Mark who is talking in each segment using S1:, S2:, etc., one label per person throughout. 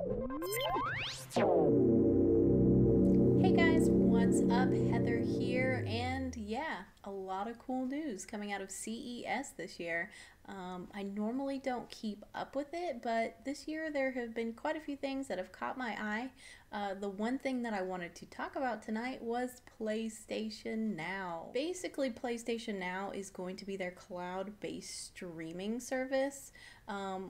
S1: Hey guys, what's up? Heather here, and yeah, a lot of cool news coming out of CES this year. I normally don't keep up with it, but this year there have been quite a few things that have caught my eye. The one thing that I wanted to talk about tonight was PlayStation Now. Basically, PlayStation Now is going to be their cloud-based streaming service.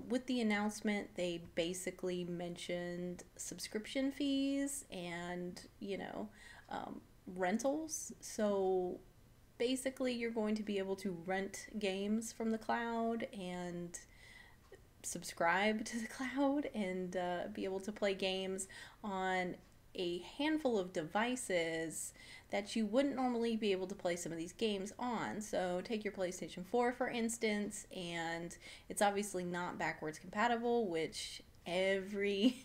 S1: With the announcement, they basically mentioned subscription fees and, rentals. So basically, you're going to be able to rent games from the cloud and subscribe to the cloud and be able to play games on a handful of devices that you wouldn't normally be able to play some of these games on. So take your PlayStation 4 for instance, and it's obviously not backwards compatible, which every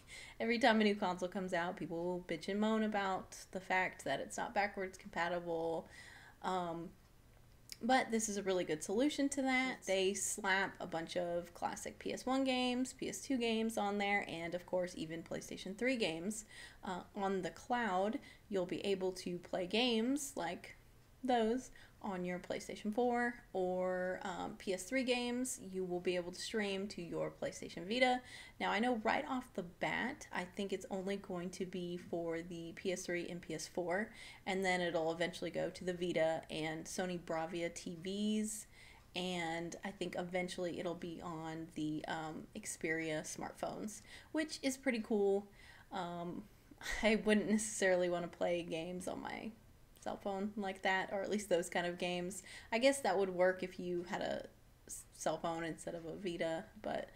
S1: time a new console comes out, people will bitch and moan about the fact that it's not backwards compatible. But this is a really good solution to that. They slap a bunch of classic PS1 games, PS2 games on there, and of course even PlayStation 3 games on the cloud. You'll be able to play games like those on your PlayStation 4 or PS3 games. You will be able to stream to your PlayStation Vita. Now I know right off the bat, I think it's only going to be for the PS3 and PS4, and then it'll eventually go to the Vita and Sony Bravia TVs, and I think eventually it'll be on the Xperia smartphones, which is pretty cool. I wouldn't necessarily want to play games on my cell phone like that, or at least those kind of games. I guess that would work if you had a cell phone instead of a Vita, but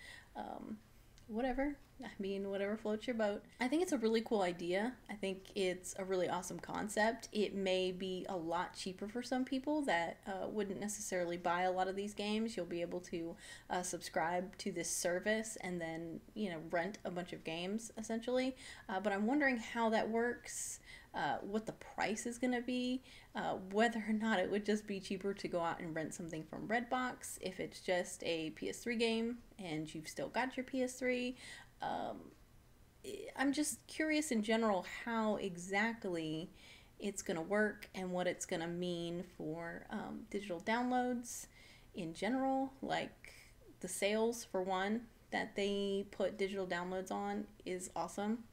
S1: whatever. I mean, whatever floats your boat. I think it's a really cool idea. I think it's a really awesome concept. It may be a lot cheaper for some people that wouldn't necessarily buy a lot of these games. You'll be able to subscribe to this service and then, rent a bunch of games essentially. But I'm wondering how that works. What the price is going to be, whether or not it would just be cheaper to go out and rent something from Redbox if it's just a PS3 game and you've still got your PS3. I'm just curious in general how exactly it's going to work and what it's going to mean for digital downloads in general. Like the sales, for one, that they put digital downloads on is awesome.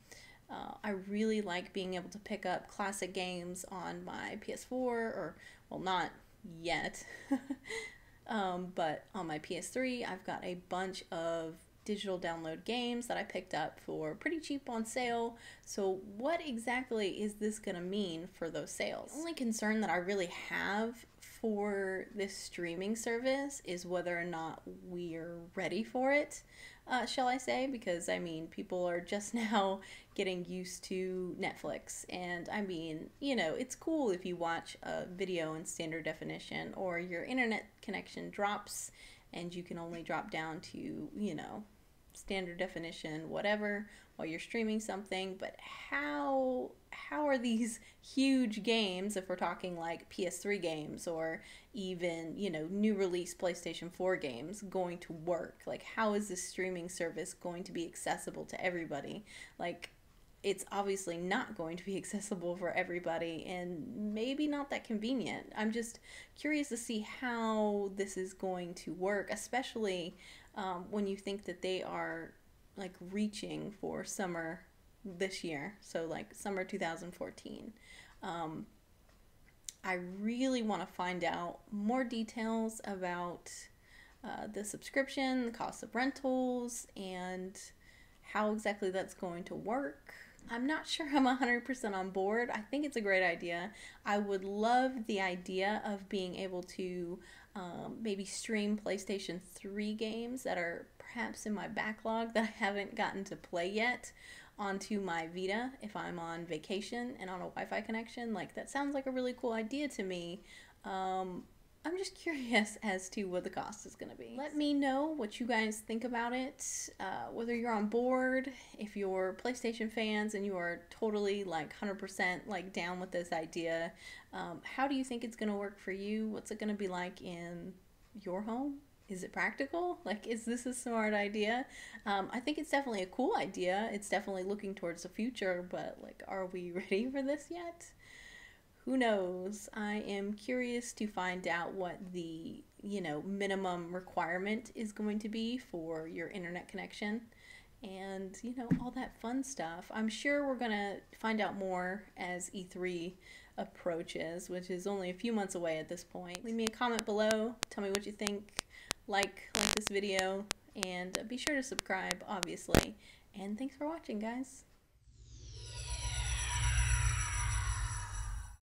S1: I really like being able to pick up classic games on my PS4, or, well, not yet, but on my PS3, I've got a bunch of digital download games that I picked up for pretty cheap on sale. So what exactly is this going to mean for those sales? The only concern that I really have for this streaming service is whether or not we're ready for it, shall I say, because I mean, people are just now getting used to Netflix, and I mean, it's cool if you watch a video in standard definition or your internet connection drops and you can only drop down to, standard definition, whatever, while you're streaming something. But how are these huge games, if we're talking like PS3 games or even, new release PlayStation 4 games, going to work? Like, how is this streaming service going to be accessible to everybody? Like, it's obviously not going to be accessible for everybody and maybe not that convenient. I'm just curious to see how this is going to work, especially when you think that they are like reaching for summer this year, so like summer 2014. I really want to find out more details about the subscription, the cost of rentals, and how exactly that's going to work. I'm not sure I'm 100% on board. I think it's a great idea. I would love the idea of being able to maybe stream PlayStation 3 games that are perhaps in my backlog that I haven't gotten to play yet onto my Vita if I'm on vacation and on a Wi-Fi connection. Like, that sounds like a really cool idea to me. I'm just curious as to what the cost is going to be. Let me know what you guys think about it, whether you're on board, if you're PlayStation fans and you are totally like 100% like down with this idea. How do you think it's going to work for you? What's it going to be like in your home? is it practical? Like, is this a smart idea? I think it's definitely a cool idea. It's definitely looking towards the future, but like, are we ready for this yet? Who knows? I am curious to find out what the, minimum requirement is going to be for your internet connection and, all that fun stuff. I'm sure we're going to find out more as E3 approaches, which is only a few months away at this point. Leave me a comment below. Tell me what you think. Like this video, and be sure to subscribe, obviously. And thanks for watching, guys.